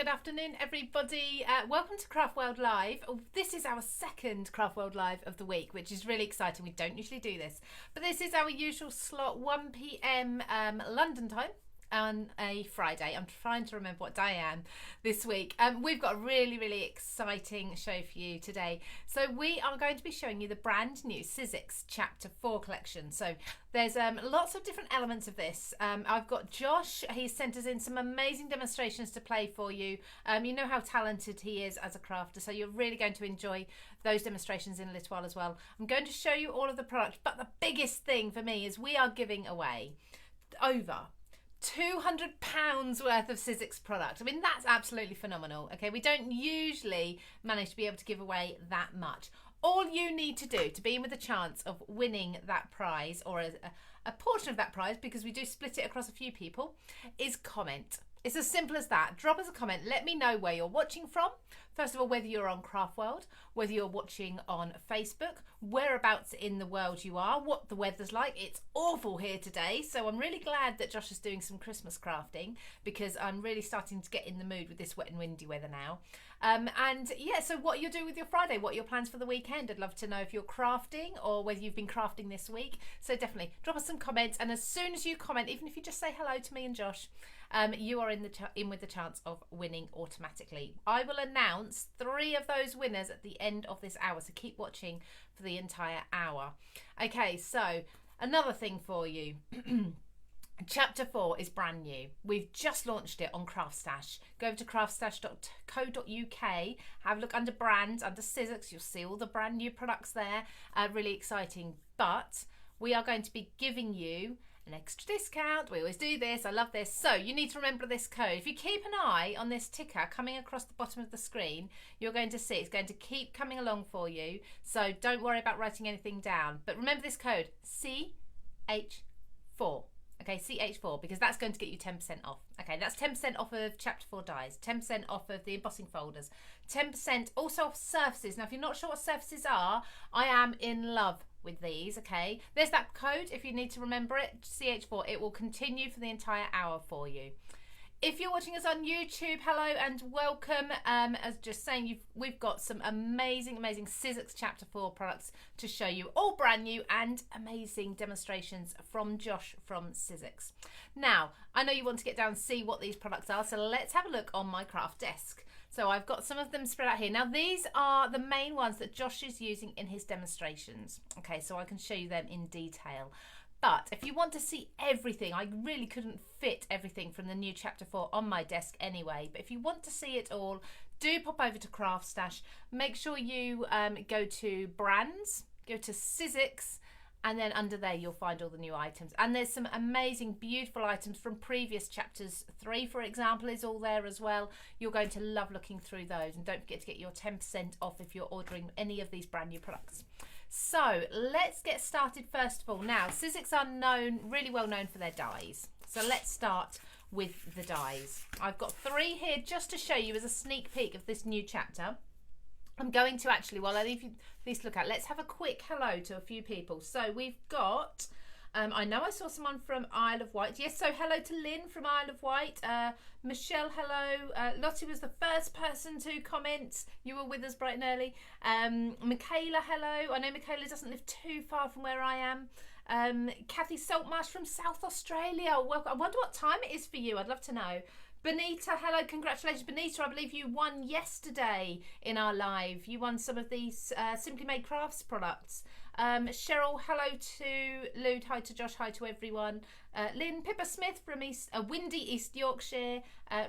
good afternoon, everybody. Welcome to CraftWorld Live. This is our second CraftWorld Live of the week, which is really exciting. We don't usually do this, but this is our usual slot, 1 p.m. London time on a Friday. I'm trying to remember what day I am this week. We've got a really exciting show for you today. So we are going to be showing you the brand new Sizzix Chapter 4 collection. So there's lots of different elements of this. I've got Josh. He's sent us in some amazing demonstrations to play for you. You know how talented he is as a crafter, so you're really going to enjoy those demonstrations in a little while as well. I'm going to show you all of the products, but the biggest thing for me is we are giving away over £200 worth of Sizzix product. I mean, that's absolutely phenomenal. Okay, we don't usually manage to be able to give away that much. All you need to do to be in with a chance of winning that prize, or a portion of that prize, because we do split it across a few people, is comment. It's as simple as that. Drop us a comment. Let me know where you're watching from. First of all, whether you're on CraftWorld, whether you're watching on Facebook, whereabouts in the world you are, what the weather's like. It's awful here today, so I'm really glad that Josh is doing some Christmas crafting, because I'm really starting to get in the mood with this wet and windy weather now. And yeah, so what you'll do with your Friday, what are your plans for the weekend? I'd love to know if you're crafting or whether you've been crafting this week. So definitely drop us some comments, and as soon as you comment, even if you just say hello to me and Josh, you are in with the chance of winning automatically. I will announce 3 of those winners at the end of this hour, so keep watching for the entire hour. Okay, so another thing for you. Chapter 4 is brand new. We've just launched it on CraftStash. Go over to craftstash.co.uk, have a look under brands, under Sizzix. You'll see all the brand new products there. Really exciting. But we are going to be giving you an extra discount. We always do this. I love this. So you need to remember this code. If you keep an eye on this ticker coming across the bottom of the screen, you're going to see it's going to keep coming along for you. So don't worry about writing anything down. But remember this code, CH4. Okay, CH4, because that's going to get you 10% off. Okay, that's 10% off of Chapter 4 dies, 10% off of the embossing folders, 10% also off surfaces. Now, if you're not sure what surfaces are, I am in love with these. Okay, there's that code if you need to remember it, CH4. It will continue for the entire hour for you. If you're watching us on YouTube, hello and welcome. As just saying, we've got some amazing Sizzix Chapter 4 products to show you, all brand new and amazing demonstrations from Josh from Sizzix. Now, I know you want to get down and see what these products are, so let's have a look on my craft desk. So I've got some of them spread out here. Now, these are the main ones that Josh is using in his demonstrations. Okay, so I can show you them in detail. But if you want to see everything, I really couldn't fit everything from the new Chapter 4 on my desk anyway. But if you want to see it all, do pop over to CraftStash. Make sure you go to brands, go to Sizzix, and then under there you'll find all the new items. And there's some amazing, beautiful items from previous chapters. 3, for example, is all there as well. You're going to love looking through those. And don't forget to get your 10% off if you're ordering any of these brand new products. So let's get started first of all. Now, Sizzix are really well known for their dies. So let's start with the dies. I've got 3 here just to show you as a sneak peek of this new chapter. I'm going to actually, while I leave you this look at, let's have a quick hello to a few people. So we've got, I know I saw someone from Isle of Wight. Yes, so hello to Lynn from Isle of Wight. Michelle, hello. Lottie was the first person to comment. You were with us bright and early. Michaela, hello. I know Michaela doesn't live too far from where I am. Kathy Saltmarsh from South Australia. Welcome. I wonder what time it is for you. I'd love to know. Benita, hello, congratulations. Benita, I believe you won yesterday in our live. You won some of these Simply Made Crafts products. Cheryl, hello to Lude, hi to Josh, hi to everyone. Lynn, Pippa Smith from windy East Yorkshire.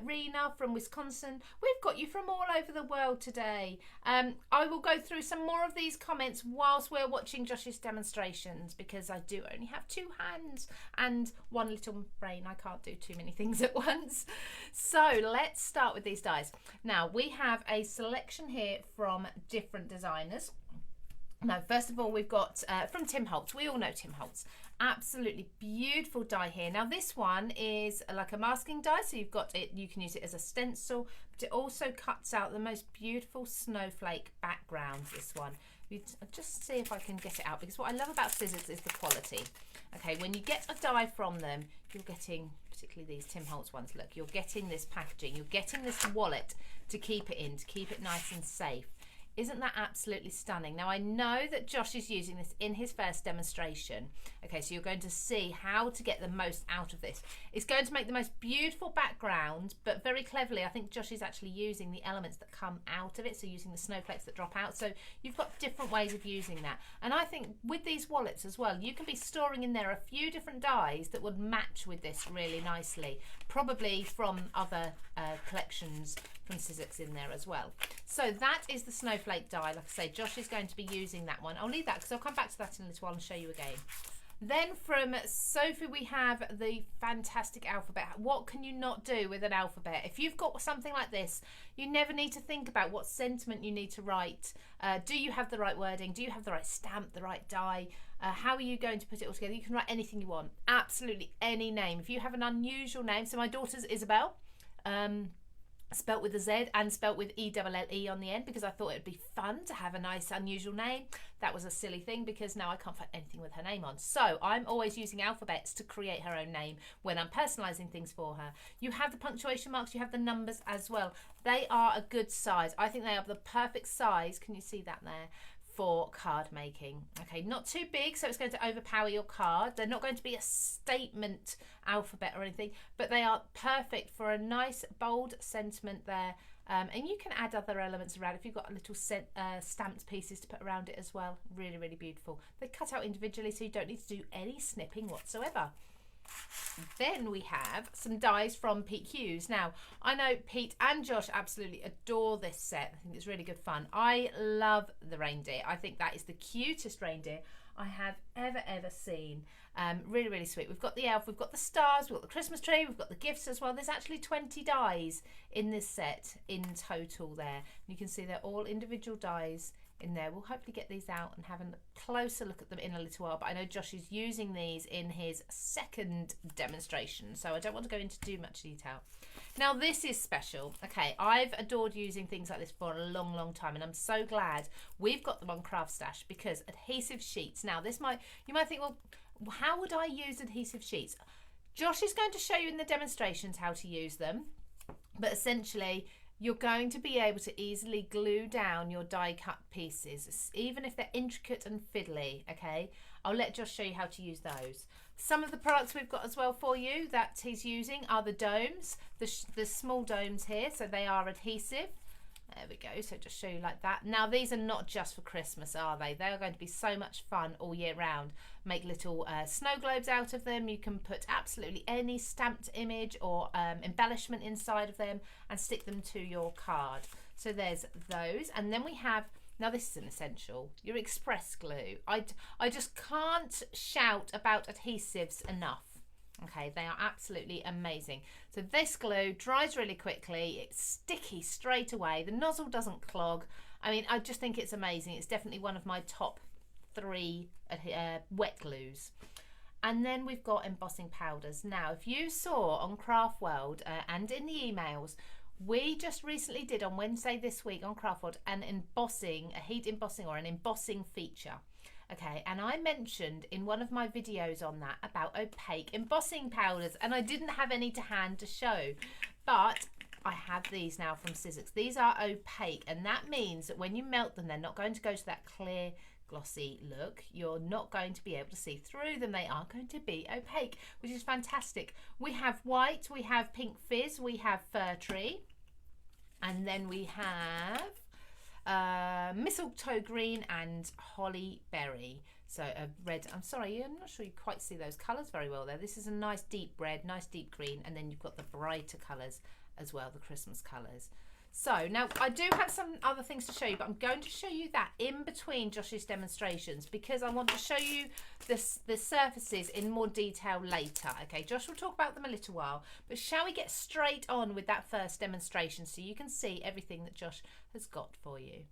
Rena from Wisconsin. We've got you from all over the world today. I will go through some more of these comments whilst we're watching Josh's demonstrations, because I do only have 2 hands and 1 little brain. I can't do too many things at once. So let's start with these dies. Now, we have a selection here from different designers. Now, first of all, we've got from Tim Holtz. We all know Tim Holtz. Absolutely beautiful die here. Now, this one is like a masking die, so you've got it. You can use it as a stencil, but it also cuts out the most beautiful snowflake backgrounds. This one, just see if I can get it out, because what I love about Sizzix is the quality. Okay, when you get a die from them, you're getting, particularly these Tim Holtz ones, look, you're getting this packaging, you're getting this wallet to keep it in, to keep it nice and safe. Isn't that absolutely stunning? Now I know that Josh is using this in his first demonstration. Okay, so you're going to see how to get the most out of this. It's going to make the most beautiful background, but very cleverly, I think Josh is actually using the elements that come out of it, so using the snowflakes that drop out. So you've got different ways of using that. And I think with these wallets as well, you can be storing in there a few different dies that would match with this really nicely, probably from other collections from Sizzix in there as well. So that is the snowflake die. Like I say, Josh is going to be using that one. I'll leave that because I'll come back to that in a little while and show you again. Then from Sophie, we have the fantastic alphabet. What can you not do with an alphabet? If you've got something like this, you never need to think about what sentiment you need to write. Do you have the right wording? Do you have the right stamp, the right die? How are you going to put it all together? You can write anything you want, absolutely any name. If you have an unusual name, so my daughter's Isabel, spelt with a Z and spelt with E-double-L-E on the end, because I thought it'd be fun to have a nice unusual name. That was a silly thing because now I can't find anything with her name on. So I'm always using alphabets to create her own name when I'm personalising things for her. You have the punctuation marks, you have the numbers as well. They are a good size. I think they are the perfect size. Can you see that there? For card making. Okay, not too big so it's going to overpower your card. They're not going to be a statement alphabet or anything, but they are perfect for a nice bold sentiment there. And you can add other elements around if you've got a little stamped pieces to put around it as well. Really, really beautiful. They cut out individually so you don't need to do any snipping whatsoever. Then we have some dies from Pete Hughes. Now, I know Pete and Josh absolutely adore this set. I think it's really good fun. I love the reindeer. I think that is the cutest reindeer I have ever seen. Really, really sweet. We've got the elf, we've got the stars, we've got the Christmas tree, we've got the gifts as well. There's actually 20 dies in this set in total there. You can see they're all individual dies in there. We'll hopefully get these out and have a closer look at them in a little while, but I know Josh is using these in his second demonstration, so I don't want to go into too much detail. Now this is special. Okay, I've adored using things like this for a long time, and I'm so glad we've got them on CraftStash because Adhesive Sheets. Now this you might think, well, how would I use Adhesive Sheets? Josh is going to show you in the demonstrations how to use them, but essentially you're going to be able to easily glue down your die cut pieces, even if they're intricate and fiddly, okay? I'll let Josh show you how to use those. Some of the products we've got as well for you that he's using are the domes, the small domes here, so they are adhesive. There we go, so just show you like that. Now these are not just for Christmas, are they? They're going to be so much fun all year round. Make little snow globes out of them. You can put absolutely any stamped image or embellishment inside of them and stick them to your card. So there's those, and then we have, now this is an essential, your express glue. I just can't shout about adhesives enough. Okay, they are absolutely amazing. So this glue dries really quickly, it's sticky straight away, the nozzle doesn't clog. I mean, I just think it's amazing. It's definitely one of my top 3 wet glues. And then we've got embossing powders. Now, if you saw on CraftWorld and in the emails, we just recently did on Wednesday this week on CraftWorld a heat embossing or an embossing feature. Okay, and I mentioned in one of my videos on that about opaque embossing powders, and I didn't have any to hand to show, but I have these now from Sizzix. These are opaque, and that means that when you melt them, they're not going to go to that clear, glossy look. You're not going to be able to see through them. They are going to be opaque, which is fantastic. We have white, we have pink fizz, we have fir tree, and then we have mistletoe green and holly berry. So a red, I'm sorry, I'm not sure you quite see those colours very well there. This is a nice deep red, nice deep green, and then you've got the brighter colours as well, the Christmas colours. So now I do have some other things to show you, but I'm going to show you that in between Josh's demonstrations because I want to show you the surfaces in more detail later. Okay, Josh will talk about them a little while, but shall we get straight on with that first demonstration so you can see everything that Josh has got for you.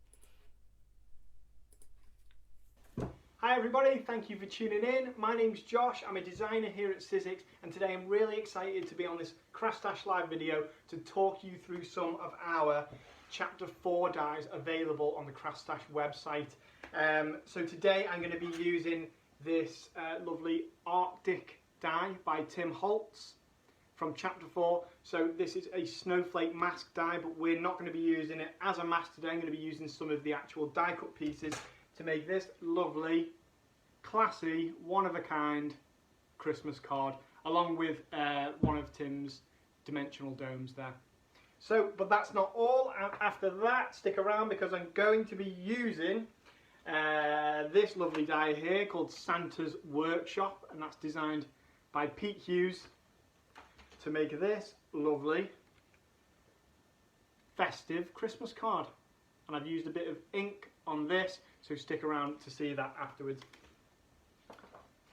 Hi everybody, thank you for tuning in. My name's Josh, I'm a designer here at Sizzix, and today I'm really excited to be on this CraftStash live video to talk you through some of our Chapter 4 dies available on the CraftStash website. So today I'm going to be using this lovely Arctic die by Tim Holtz from Chapter 4. So this is a snowflake mask die, but we're not going to be using it as a mask today. I'm going to be using some of the actual die cut pieces to make this lovely, classy, one-of-a-kind Christmas card, along with one of Tim's dimensional domes there. So, but that's not all. After that, stick around because I'm going to be using this lovely die here called Santa's Workshop, and that's designed by Pete Hughes to make this lovely festive Christmas card. And I've used a bit of ink on this, so stick around to see that afterwards.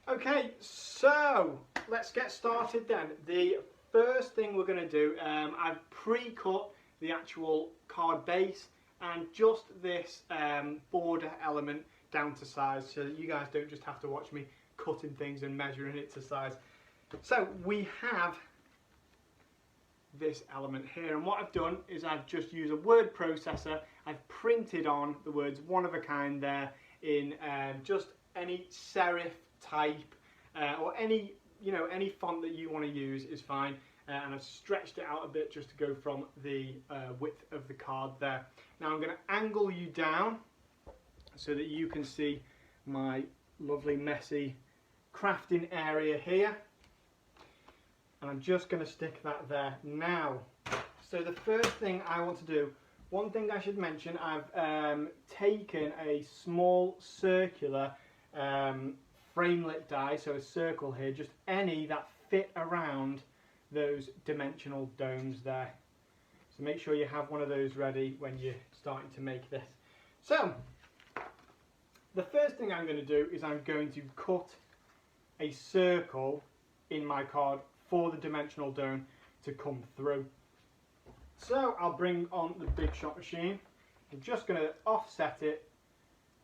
Okay, so let's get started then. The first thing we're going to do, I've pre-cut the actual card base and just this border element down to size, so that you guys don't just have to watch me cutting things and measuring it to size. So we have this element here, and what I've done is I've just used a word processor. I've printed on the words one of a kind there in just any serif type or any font that you want to use is fine, and I've stretched it out a bit just to go from the width of the card there. Now I'm going to angle you down so that you can see my lovely messy crafting area here, and I'm just going to stick that there now. So the first thing I want to do, one thing I should mention, I've taken a small circular framelit die, so a circle here, just any that fit around those dimensional domes there. So make sure you have one of those ready when you're starting to make this. So the first thing I'm going to do is I'm going to cut a circle in my card for the dimensional dome to come through. So I'll bring on the Big Shot machine. I'm just going to offset it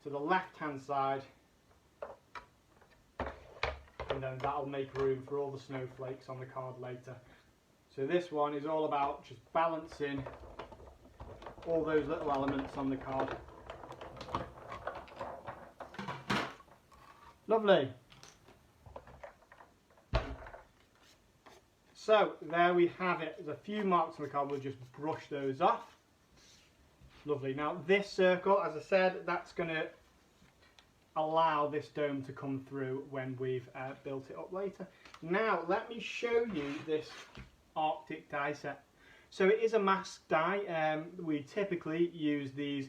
to the left hand side, and then that'll make room for all the snowflakes on the card later. So this one is all about just balancing all those little elements on the card. Lovely. So there we have it. There's a few marks on the card, we'll just brush those off. Lovely. Now this circle, as I said, that's going to allow this dome to come through when we've built it up later. Now let me show you this Arctic die set. So it is a mask die. We typically use these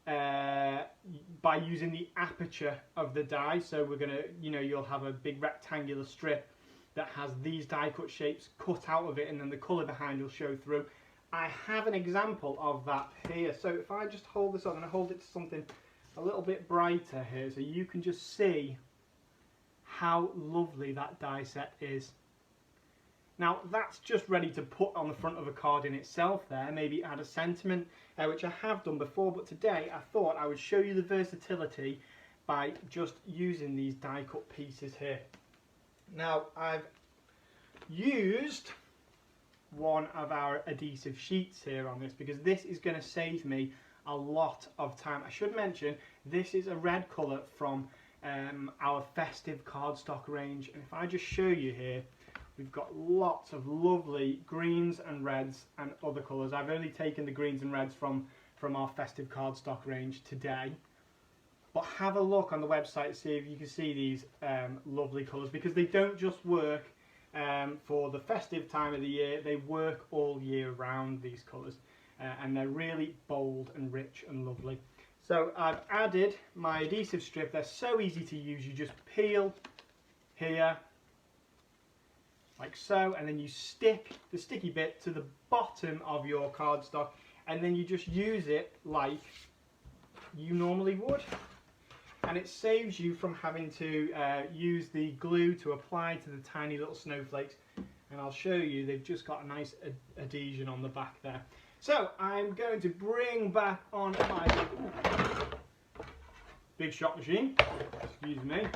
by using the aperture of the die. So we're going to, you'll have a big rectangular strip that has these die cut shapes cut out of it, and then the colour behind will show through. I have an example of that here. So if I just hold this up and I hold it to something a little bit brighter here, so you can just see how lovely that die set is. Now that's just ready to put on the front of a card in itself there, maybe add a sentiment, which I have done before, but today I thought I would show you the versatility by just using these die cut pieces here. Now I've used one of our adhesive sheets here on this because this is going to save me a lot of time. I should mention this is a red colour from our festive cardstock range, and if I just show you here, we've got lots of lovely greens and reds and other colours. I've only taken the greens and reds from our festive cardstock range today. But have a look on the website, see if you can see these lovely colours, because they don't just work for the festive time of the year, they work all year round, these colours, and they're really bold and rich and lovely. So I've added my adhesive strip. They're so easy to use. You just peel here like so, and then you stick the sticky bit to the bottom of your cardstock, and then you just use it like you normally would. And it saves you from having to use the glue to apply to the tiny little snowflakes. And I'll show you, they've just got a nice adhesion on the back there. So I'm going to bring back on my Big Shot machine, excuse me.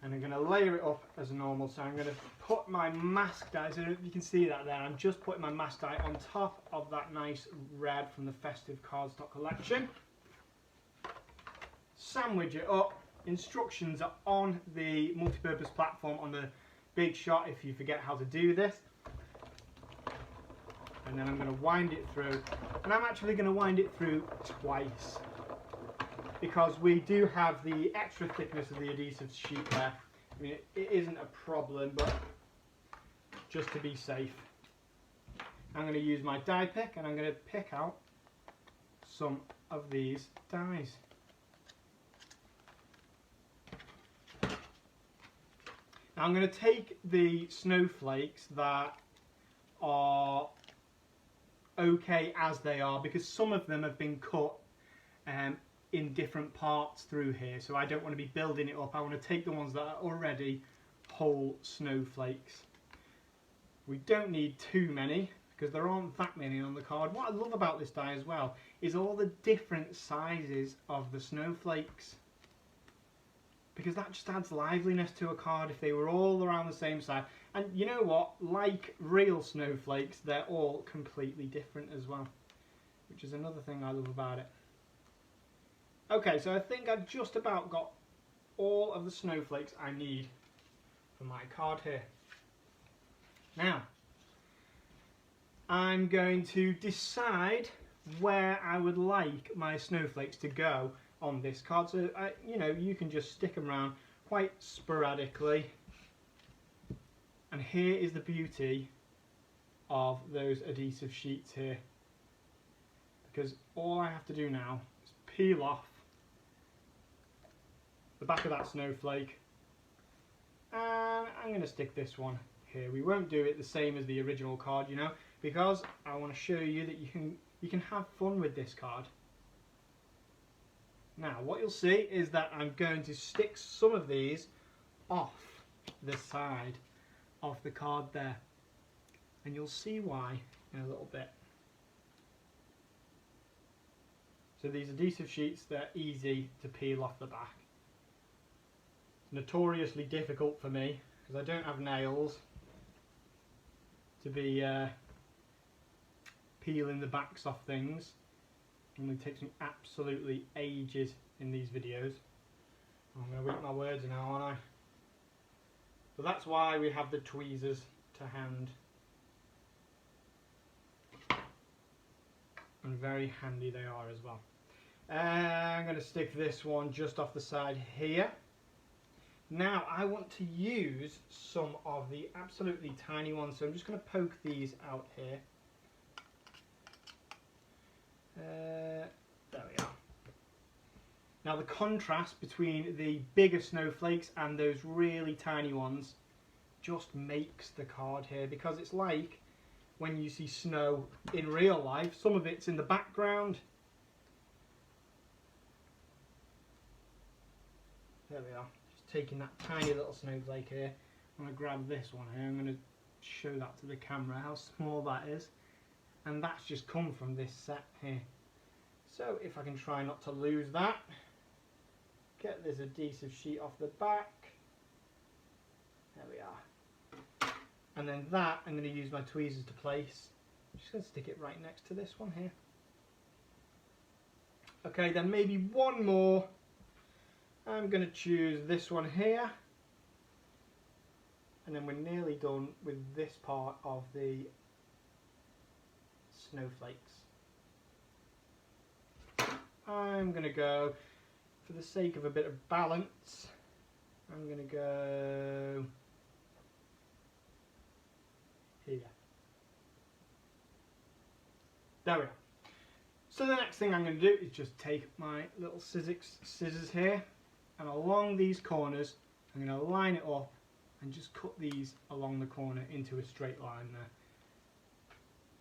And I'm going to layer it up as normal. So I'm going to put my mask die, so you can see that there, I'm just putting my mask die on top of that nice red from the festive cardstock collection. sandwich it up. Instructions are on the multi-purpose platform on the big shot if you forget how to do this. And then I'm going to wind it through, and I'm actually going to wind it through twice because we do have the extra thickness of the adhesive sheet there. I mean, it isn't a problem, but just to be safe, I'm going to use my die pick and I'm going to pick out some of these dies. Now I'm going to take the snowflakes that are okay as they are, because some of them have been cut in different parts through here, so I don't want to be building it up. I want to take the ones that are already whole snowflakes. We don't need too many because there aren't that many on the card. What I love about this die as well is all the different sizes of the snowflakes, because that just adds liveliness to a card if they were all around the same size. And you know what, like real snowflakes, they're all completely different as well, which is another thing I love about it. Okay, so I think I've just about got all of the snowflakes I need for my card here. Now, I'm going to decide where I would like my snowflakes to go on this card. So, you know, you can just stick them around quite sporadically. And here is the beauty of those adhesive sheets here, because all I have to do now is peel off the back of that snowflake, and I'm going to stick this one here. We won't do it the same as the original card, you know, because I want to show you that you can have fun with this card. Now what you'll see is that I'm going to stick some of these off the side of the card there, and you'll see why in a little bit. So these adhesive sheets, they're easy to peel off the back. Notoriously difficult for me because I don't have nails to be peeling the backs off things. It only takes me absolutely ages in these videos. I'm going to eat my words now, aren't I? But that's why we have the tweezers to hand. And very handy they are as well. I'm going to stick this one just off the side here. Now I want to use some of the absolutely tiny ones, so I'm just going to poke these out here. There we are. Now the contrast between the bigger snowflakes and those really tiny ones just makes the card here, because it's like when you see snow in real life, some of it's in the background. There we are. Just taking that tiny little snowflake here. I'm going to grab this one here. I'm going to show that to the camera how small that is. And that's just come from this set here. So if I can try not to lose that, get this adhesive sheet off the back. There we are. And then that I'm going to use my tweezers to place. I'm just going to stick it right next to this one here. Okay, then maybe one more. I'm going to choose this one here. And then we're nearly done with this part of the snowflakes. I'm going to go, for the sake of a bit of balance, I'm going to go here. There we are. So the next thing I'm going to do is just take my little Sizzix scissors here, and along these corners I'm going to line it up and just cut these along the corner into a straight line there,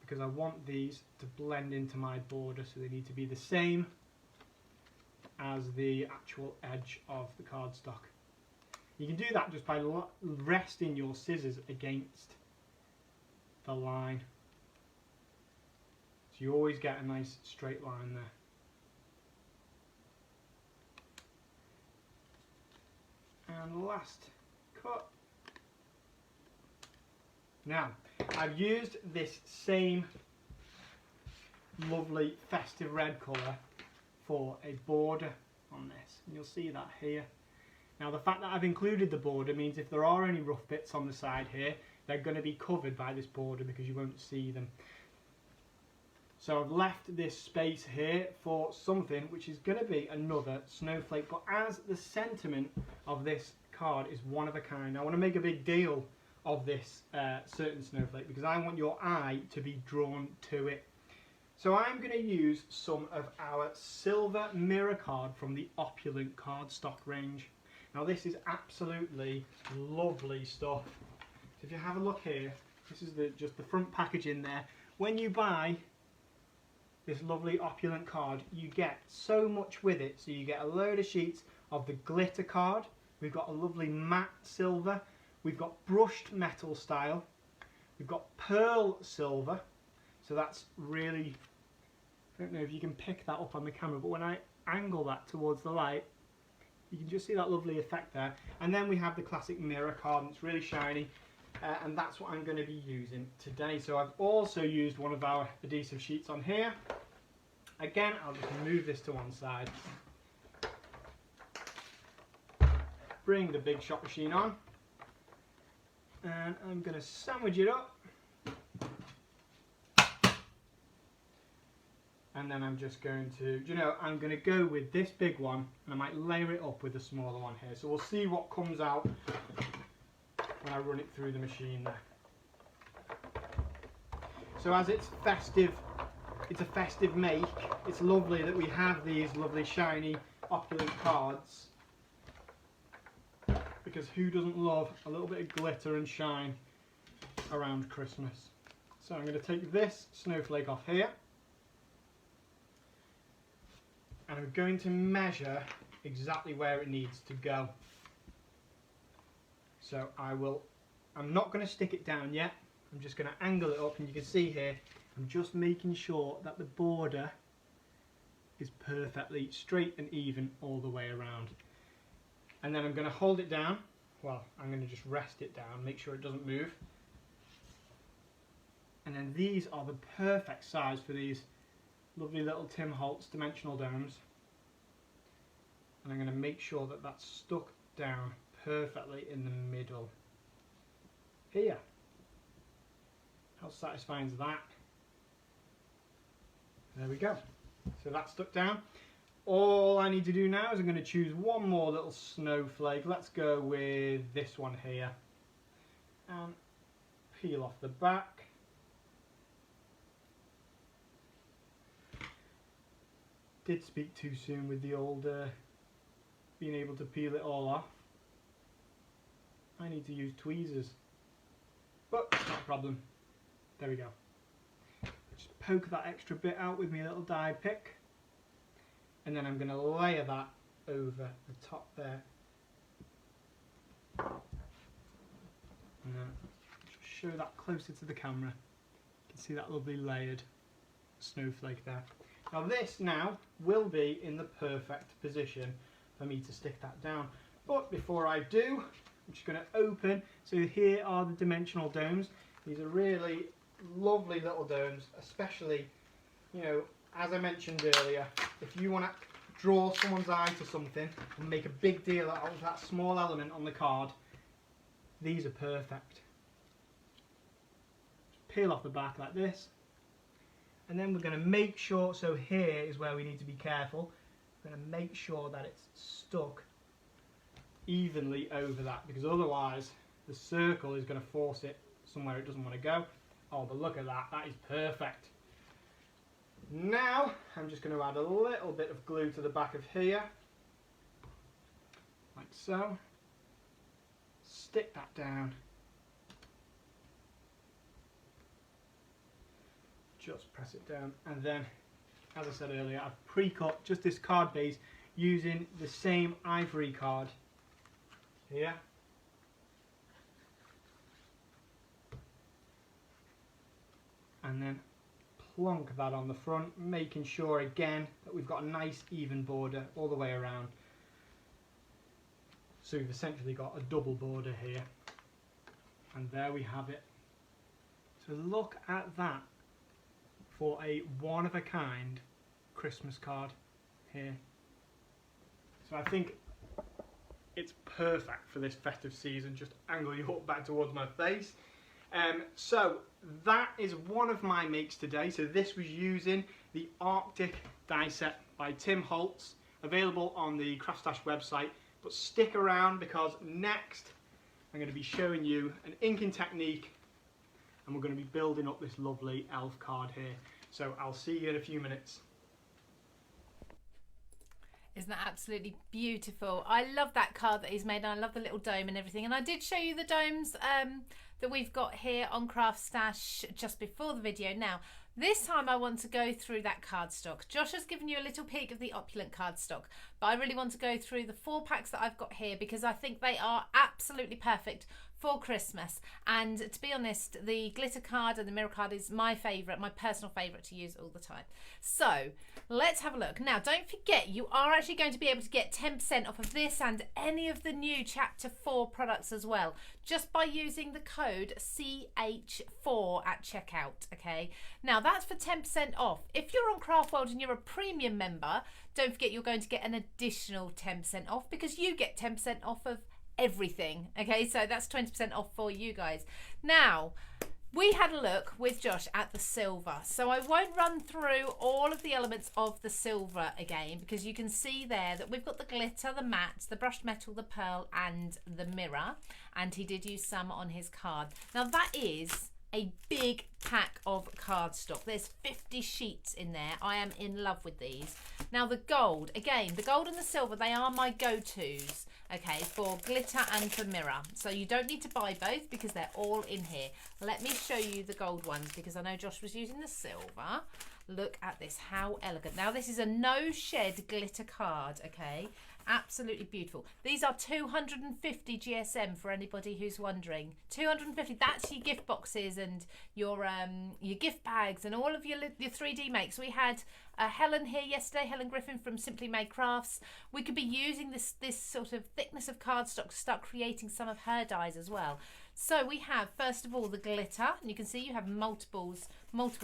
because I want these to blend into my border, so they need to be the same as the actual edge of the cardstock. You can do that just by resting your scissors against the line, so you always get a nice straight line there. And last cut. Now I've used this same lovely festive red colour for a border on this, and you'll see that here. Now the fact that I've included the border means if there are any rough bits on the side here, they're going to be covered by this border because you won't see them. So I've left this space here for something which is going to be another snowflake, but as the sentiment of this card is one of a kind, I want to make a big deal of this certain snowflake because I want your eye to be drawn to it. So I'm going to use some of our silver mirror card from the Opulent Cardstock range. Now this is absolutely lovely stuff. So if you have a look here, this is just the front package in there. When you buy this lovely Opulent card, you get so much with it. So you get a load of sheets of the glitter card. We've got a lovely matte silver. We've got brushed metal style. We've got pearl silver. So that's really, I don't know if you can pick that up on the camera, but when I angle that towards the light, you can just see that lovely effect there. And then we have the classic mirror card, and it's really shiny, and that's what I'm going to be using today. So I've also used one of our adhesive sheets on here. Again, I'll just move this to one side. Bring the big shop machine on, and I'm going to sandwich it up. And then I'm just going to, I'm going to go with this big one, and I might layer it up with the smaller one here. So we'll see what comes out when I run it through the machine there. So as it's festive, it's a festive make, it's lovely that we have these lovely shiny Opulent cards. Because who doesn't love a little bit of glitter and shine around Christmas? So I'm going to take this snowflake off here. And I'm going to measure exactly where it needs to go. So I'm not going to stick it down yet. I'm just going to angle it up, and you can see here, I'm just making sure that the border is perfectly straight and even all the way around. And then I'm going to hold it down. Well, I'm going to just rest it down, make sure it doesn't move. And then these are the perfect size for these lovely little Tim Holtz dimensional domes, and I'm going to make sure that that's stuck down perfectly in the middle here. How satisfying is that? There we go. So that's stuck down. All I need to do now is I'm going to choose one more little snowflake. Let's go with this one here, and peel off the back. Did speak too soon with the old being able to peel it all off. I need to use tweezers, but not a problem. There we go. Just poke that extra bit out with my little die pick, and then I'm going to layer that over the top there, and then just show that closer to the camera. You can see that lovely layered snowflake there. Now this now will be in the perfect position for me to stick that down. But before I do, I'm just going to open. So here are the dimensional domes. These are really lovely little domes, especially, as I mentioned earlier, if you want to draw someone's eye to something and make a big deal out of that small element on the card, these are perfect. Just peel off the back like this. And then we're going to make sure, so here is where we need to be careful. We're going to make sure that it's stuck evenly over that, because otherwise the circle is going to force it somewhere it doesn't want to go. Oh, but look at that, that is perfect. Now I'm just going to add a little bit of glue to the back of here, like so. Stick that down. Just press it down, and then, as I said earlier, I've pre-cut just this card base using the same ivory card here. And then plonk that on the front, making sure again that we've got a nice even border all the way around. So we've essentially got a double border here, and there we have it. So look at that for a one-of-a-kind Christmas card here. So I think it's perfect for this festive season. Just angle you up back towards my face. So that is one of my makes today. So this was using the Arctic die set by Tim Holtz, available on the CraftStash website. But stick around, because next I'm going to be showing you an inking technique, and we're going to be building up this lovely elf card here. So I'll see you in a few minutes. Isn't that absolutely beautiful? I love that card that he's made, and I love the little dome and everything. And I did show you the domes that we've got here on CraftStash just before the video. Now, this time I want to go through that cardstock. Josh has given you a little peek of the Opulent Cardstock, but I really want to go through the 4 packs that I've got here, because I think they are absolutely perfect for Christmas. And to be honest, the glitter card and the mirror card is my favourite, my personal favourite to use all the time. So let's have a look. Now, don't forget, you are actually going to be able to get 10% off of this and any of the new Chapter 4 products as well, just by using the code CH4 at checkout, okay? Now, that's for 10% off. If you're on CraftWorld and you're a premium member, don't forget you're going to get an additional 10% off, because you get 10% off of everything, okay? So that's 20% off for you guys. Now, we had a look with Josh at the silver, so I won't run through all of the elements of the silver again, because you can see there that we've got the glitter, the matte, the brushed metal, the pearl and the mirror, and he did use some on his card. Now that is a big pack of cardstock. There's 50 sheets in there. I am in love with these. Now the gold, again, the gold and the silver, they are my go-tos, okay, for glitter and for mirror. So you don't need to buy both, because they're all in here. Let me show you the gold ones, because I know Josh was using the silver. Look at this, how elegant. Now this is a no shed glitter card, okay? Absolutely beautiful. These are 250 GSM for anybody who's wondering. 250, that's your gift boxes and your gift bags and all of your 3D makes. We had Helen here yesterday, Helen Griffin from Simply Made Crafts. We could be using this sort of thickness of cardstock to start creating some of her dies as well. So we have, first of all, the glitter, and you can see you have multiple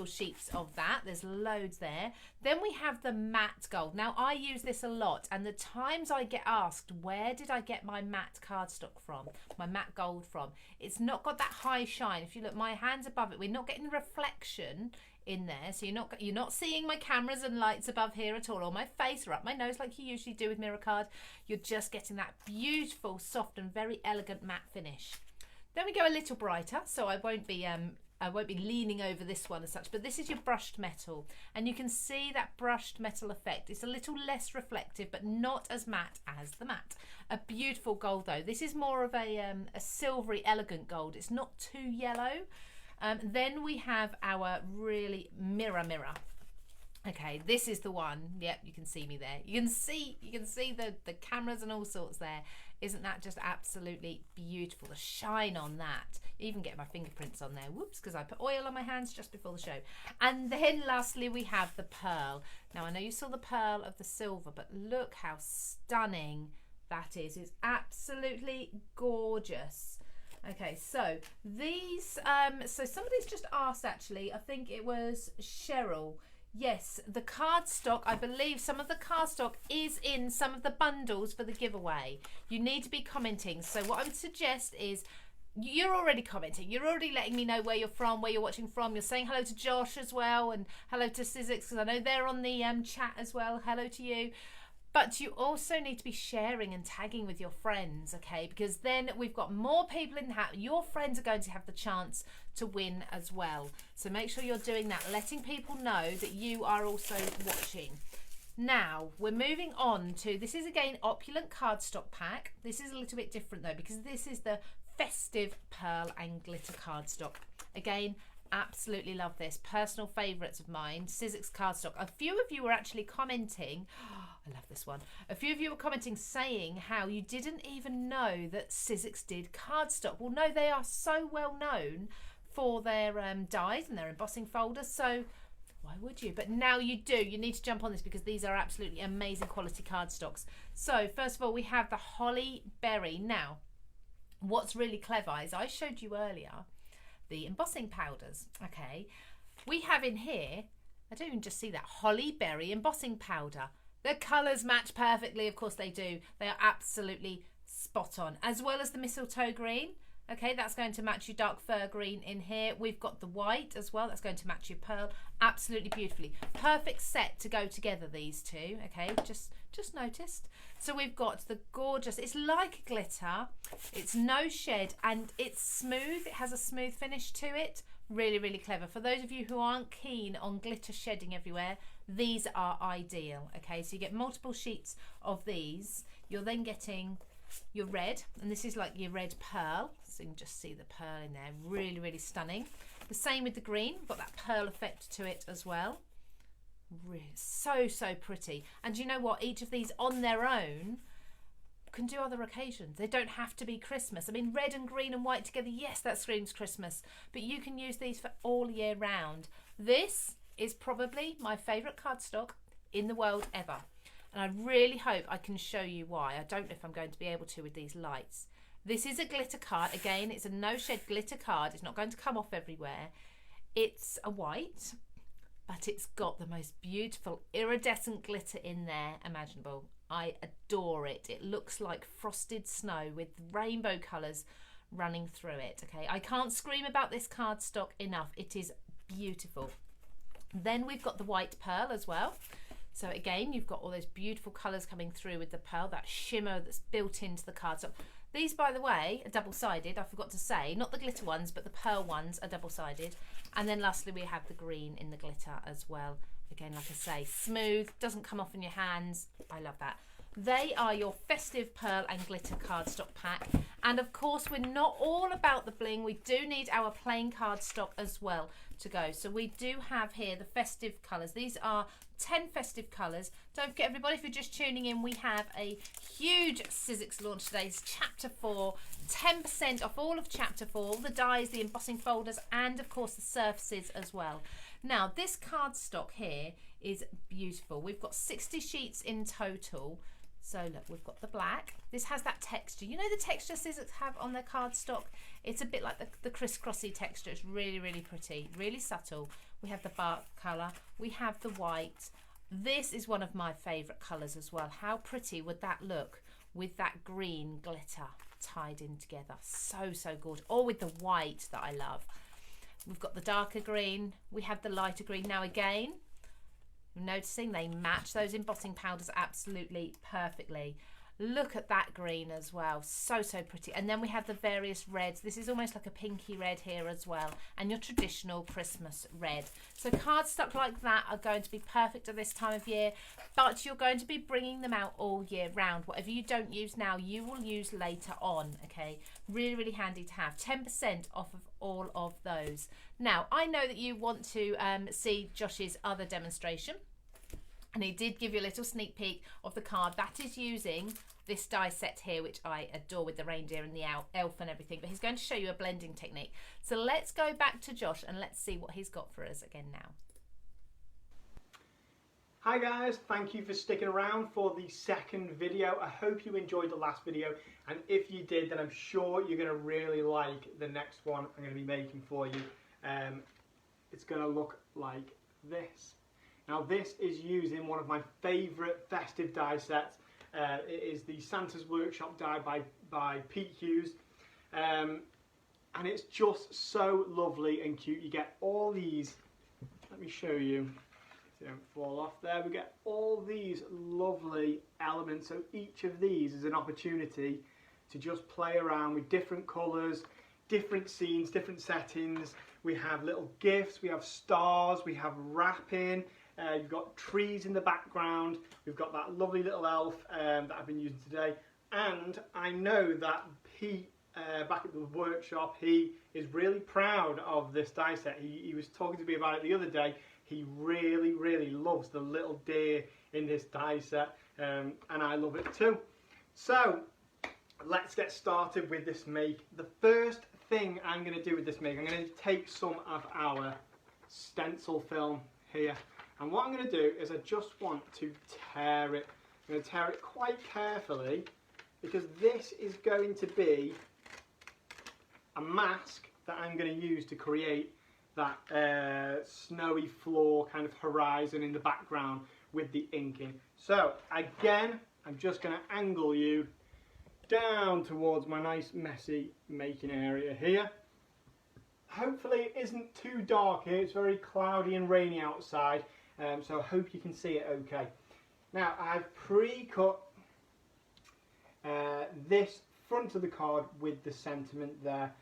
sheets of that. There's loads there. Then we have the matte gold. Now I use this a lot, and the times I get asked, where did I get my matte cardstock from, my matte gold from? It's not got that high shine. If you look, my hand's above it, we're not getting reflection in there, so you're not seeing my cameras and lights above here at all, or my face or up my nose like you usually do with mirror card. You're just getting that beautiful, soft and very elegant matte finish. Then we go a little brighter, so I won't be leaning over this one as such, but this is your brushed metal, and you can see that brushed metal effect. It's a little less reflective, but not as matte as the matte. A beautiful gold though. This is more of a silvery, elegant gold. It's not too yellow. Then we have our really mirror. Okay, this is the one. Yep, you can see me there. You can see the cameras and all sorts there. Isn't that just absolutely beautiful? The shine on that. Even get my fingerprints on there. Whoops, because I put oil on my hands just before the show. And then lastly, we have the pearl. Now, I know you saw the pearl of the silver, but look how stunning that is. It's absolutely gorgeous. Okay, so these, so somebody's just asked actually, I think it was Cheryl. Yes, the cardstock, I believe some of the cardstock is in some of the bundles for the giveaway. You need to be commenting. So what I would suggest is, you're already commenting. You're already letting me know where you're from, where you're watching from. You're saying hello to Josh as well, and hello to Sizzix, because I know they're on the chat as well. Hello to you. But you also need to be sharing and tagging with your friends, okay? Because then we've got more people in the hat. Your friends are going to have the chance to win as well. So make sure you're doing that, letting people know that you are also watching. Now, we're moving on to, this is again Opulent Cardstock Pack. This is a little bit different though, because this is the festive pearl and glitter cardstock. Again, absolutely love this. Personal favourites of mine, Sizzix cardstock. A few of you were actually commenting, I love this one. A few of you were commenting saying how you didn't even know that Sizzix did cardstock. Well, no, they are so well known for their dies and their embossing folders, so why would you? But now you do. You need to jump on this, because these are absolutely amazing quality cardstocks. So first of all, we have the Holly Berry. Now, what's really clever is I showed you earlier the embossing powders, okay? We have in here, I don't even just see that, Holly Berry embossing powder. The colours match perfectly, of course they do. They are absolutely spot on, as well as the mistletoe green. Okay, that's going to match your dark fir green in here. We've got the white as well. That's going to match your pearl absolutely beautifully. Perfect set to go together, these two. Okay, just noticed. So we've got the gorgeous, it's like glitter. It's no shed and it's smooth. It has a smooth finish to it. Really, really clever. For those of you who aren't keen on glitter shedding everywhere, these are ideal. Okay, so you get multiple sheets of these. You're then getting your red, and this is like your red pearl, so you can just see the pearl in there. Really, really stunning. The same with the green, got that pearl effect to it as well. Really, so pretty. And you know what, each of these on their own can do other occasions. They don't have to be Christmas. I mean, red and green and white together, yes, that screams Christmas, but you can use these for all year round. This is probably my favourite cardstock in the world ever. And I really hope I can show you why. I don't know if I'm going to be able to with these lights. This is a glitter card. Again, it's a no shed glitter card. It's not going to come off everywhere. It's a white, but it's got the most beautiful iridescent glitter in there imaginable. I adore it. It looks like frosted snow with rainbow colours running through it. Okay, I can't scream about this cardstock enough. It is beautiful. Then we've got the white pearl as well. So again, you've got all those beautiful colours coming through with the pearl, that shimmer that's built into the cardstock. These, by the way, are double-sided, I forgot to say. Not the glitter ones, but the pearl ones are double-sided. And then lastly, we have the green in the glitter as well. Again, like I say, smooth, doesn't come off in your hands. I love that. They are your festive pearl and glitter cardstock pack. And of course, we're not all about the bling. We do need our plain cardstock as well to go. So we do have here the festive colours. These are 10 festive colours. Don't forget, everybody, if you're just tuning in, we have a huge Sizzix launch today. It's Chapter 4, 10% off all of Chapter 4, all the dies, the embossing folders, and of course the surfaces as well. Now, this cardstock here is beautiful. We've got 60 sheets in total. So look, we've got the black. This has that texture. You know the texture Sizzix have on their cardstock? It's a bit like the crisscrossy texture. It's really, really pretty, really subtle. We have the bark colour. We have the white. This is one of my favourite colours as well. How pretty would that look with that green glitter tied in together? So good. Or with the white that I love. We've got the darker green. We have the lighter green. Now again, noticing they match those embossing powders absolutely perfectly. Look at that green as well, so pretty. And then we have the various reds. This is almost like a pinky red here as well, and your traditional Christmas red. So cardstock like that are going to be perfect at this time of year, but you're going to be bringing them out all year round. Whatever you don't use now, you will use later on. Okay, really handy to have. 10% off of all of those. Now, I know that you want to see Josh's other demonstration, and he did give you a little sneak peek of the card that is using this die set here, which I adore, with the reindeer and the elf and everything, but he's going to show you a blending technique. So let's go back to Josh and let's see what he's got for us again now. Hi guys, thank you for sticking around for the second video. I hope you enjoyed the last video, and if you did, then I'm sure you're going to really like the next one I'm going to be making for you. It's going to look like this. Now this is using one of my favourite festive die sets. It is the Santa's Workshop die by Pete Hughes, and it's just so lovely and cute. You get all these, let me show you, so they don't fall off there. We get all these lovely elements, so each of these is an opportunity to just play around with different colours, different scenes, different settings. We have little gifts, we have stars, we have wrapping. You've got trees in the background. We've got that lovely little elf that I've been using today. And I know that Pete, back at the workshop, he is really proud of this die set. He was talking to me about it the other day. He really loves the little deer in this die set, and I love it too. So let's get started with this make. The first thing I'm going to do with this make, I'm going to take some of our stencil film here. And what I'm going to do is I just want to tear it. I'm going to tear it quite carefully, because this is going to be a mask that I'm going to use to create that snowy floor kind of horizon in the background with the inking. So again, I'm just going to angle you down towards my nice messy making area here. Hopefully it isn't too dark here, it's very cloudy and rainy outside, so I hope you can see it okay. Now I've pre-cut this front of the card with the sentiment there.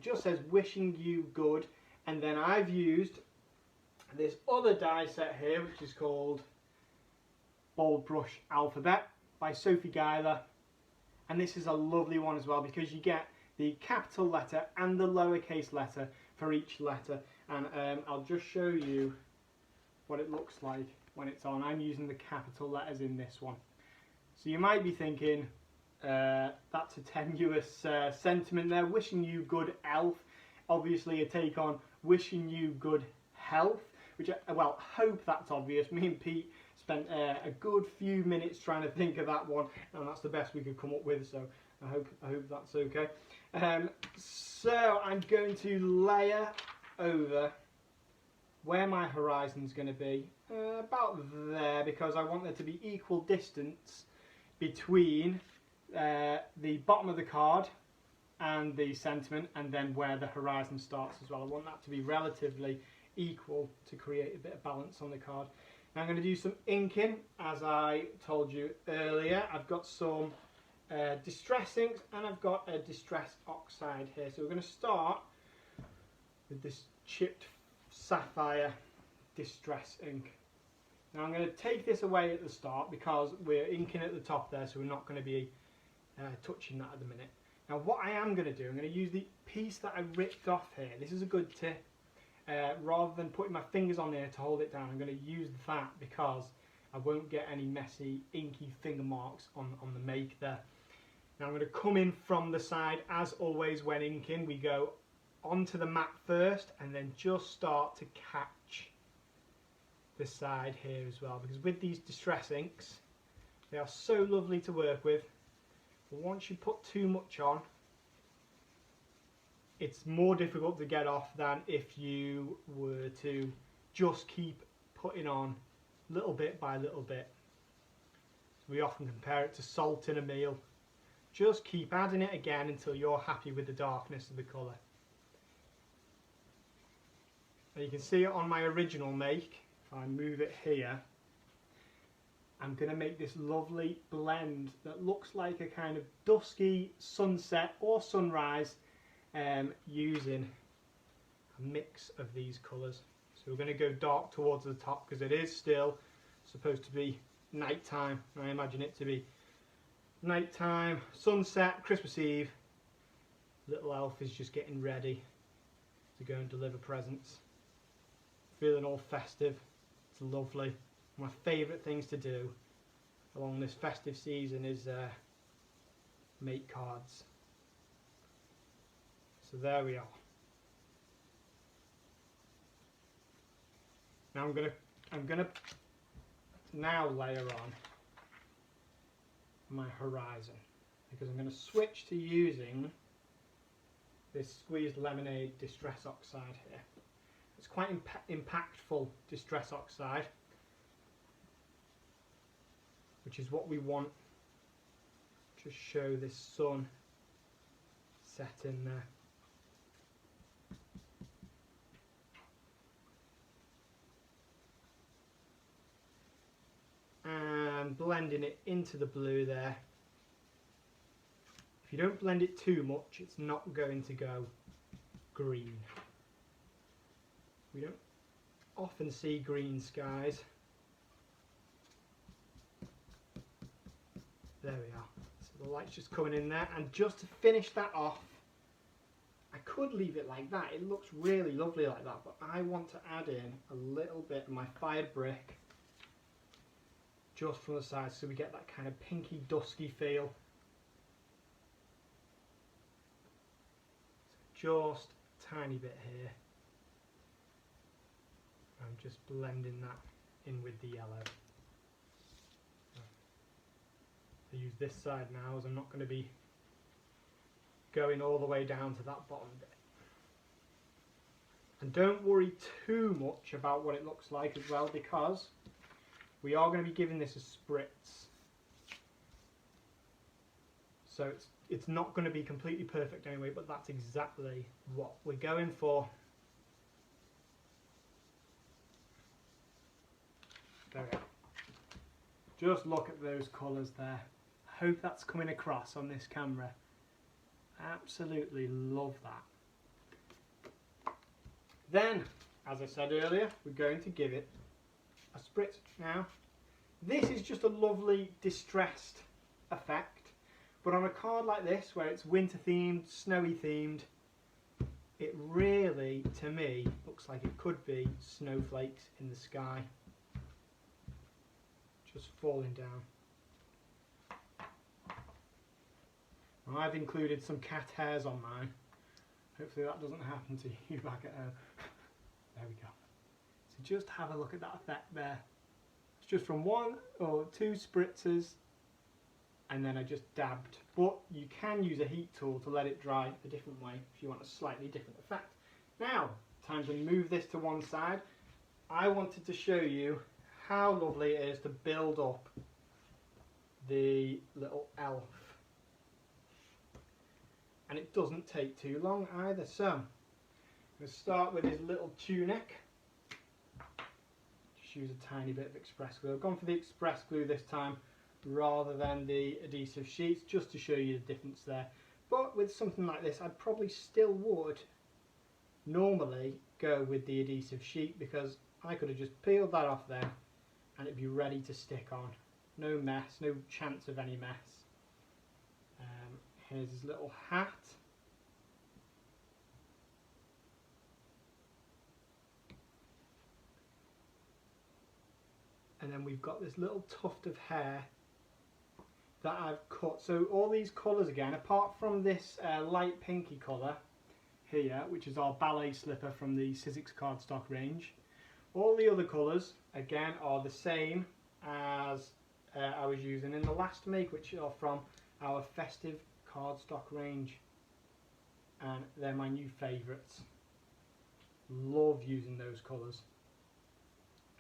Just says wishing you good, and then I've used this other die set here which is called Bold Brush Alphabet by Sophie Geiler, and this is a lovely one as well because you get the capital letter and the lowercase letter for each letter, and I'll just show you what it looks like when it's on. I'm using the capital letters in this one, so you might be thinking that's a tenuous sentiment there, wishing you good elf, obviously a take on wishing you good health, which well, hope that's obvious. Me and Pete spent a good few minutes trying to think of that one, and that's the best we could come up with, so I hope that's okay. So I'm going to layer over where my horizon's going to be, about there, because I want there to be equal distance between the bottom of the card and the sentiment, and then where the horizon starts as well. I want that to be relatively equal to create a bit of balance on the card. Now I'm going to do some inking, as I told you earlier. I've got some distress inks and I've got a distress oxide here. So we're going to start with this chipped Sapphire Distress Ink. Now I'm going to take this away at the start because we're inking at the top there, so we're not going to be touching that at the minute. Now what I am going to do, I'm going to use the piece that I ripped off here. This is a good tip. Rather than putting my fingers on there to hold it down, I'm going to use that because I won't get any messy inky finger marks on the make there. Now I'm going to come in from the side. As always when inking, we go onto the mat first and then just start to catch the side here as well, because with these distress inks, they are so lovely to work with, but once you put too much on, it's more difficult to get off than if you were to just keep putting on little bit by little bit. So we often compare it to salt in a meal. Just keep adding it again until you're happy with the darkness of the colour. And you can see it on my original make. If I move it here, I'm going to make this lovely blend that looks like a kind of dusky sunset or sunrise, using a mix of these colours. So we're going to go dark towards the top because it is still supposed to be night time. I imagine it to be night time, sunset, Christmas Eve. Little elf is just getting ready to go and deliver presents. Feeling all festive. It's lovely. My favourite things to do along this festive season is make cards. So there we are. Now I'm gonna now layer on my horizon, because I'm going to switch to using this squeezed lemonade distress oxide here. It's quite impactful distress oxide, which is what we want to show this sun set in there. And blending it into the blue there. If you don't blend it too much, it's not going to go green. We don't often see green skies. There we are. So the light's just coming in there, and just to finish that off, I could leave it like that. It looks really lovely like that, but I want to add in a little bit of my fired brick just from the side, so we get that kind of pinky dusky feel. So just a tiny bit here. I'm just blending that in with the yellow. I use this side now, as I'm not going to be going all the way down to that bottom bit. And don't worry too much about what it looks like as well, because We are going to be giving this a spritz. So it's not going to be completely perfect anyway, but that's exactly what we're going for. There we go. Just look at those colours there. I hope that's coming across on this camera. Absolutely love that. Then, as I said earlier, we're going to give it a spritz. Now, this is just a lovely distressed effect, but on a card like this, where it's winter themed, snowy themed, it really, to me, looks like it could be snowflakes in the sky. Just falling down. Well, I've included some cat hairs on mine. Hopefully that doesn't happen to you back at home. There we go. So just have a look at that effect there. It's just from 1 or 2 spritzers, and then I just dabbed. But you can use a heat tool to let it dry a different way if you want a slightly different effect. Now, time to move this to one side. I wanted to show you how lovely it is to build up the little elf. And it doesn't take too long either. So, I'm going to start with his little tunic. Just use a tiny bit of express glue. I've gone for the express glue this time rather than the adhesive sheets, just to show you the difference there. But with something like this, I probably still would normally go with the adhesive sheet, because I could have just peeled that off there and it'd be ready to stick on. No mess, no chance of any mess. Here's his little hat. And then we've got this little tuft of hair that I've cut. So all these colours again, apart from this light pinky colour here, which is our ballet slipper from the Sizzix cardstock range, all the other colours again are the same as I was using in the last make, which are from our festive cardstock range, and they're my new favourites. Love using those colours,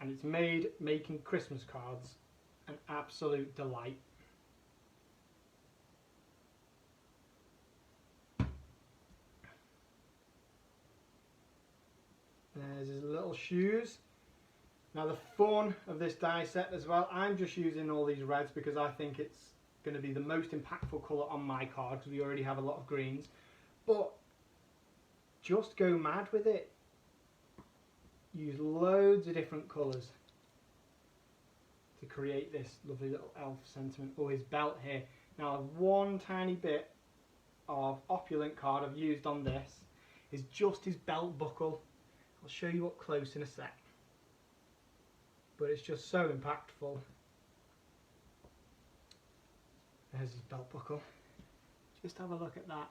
and it's made making Christmas cards an absolute delight. There's his little shoes. Now the fun of this die set as well, I'm just using all these reds because I think it's going to be the most impactful colour on my card, because we already have a lot of greens. But just go mad with it. Use loads of different colours to create this lovely little elf sentiment. Oh, his belt here. Now one tiny bit of Opulent card I've used on this is just his belt buckle. I'll show you up close in a sec. But it's just so impactful. There's his belt buckle. Just have a look at that.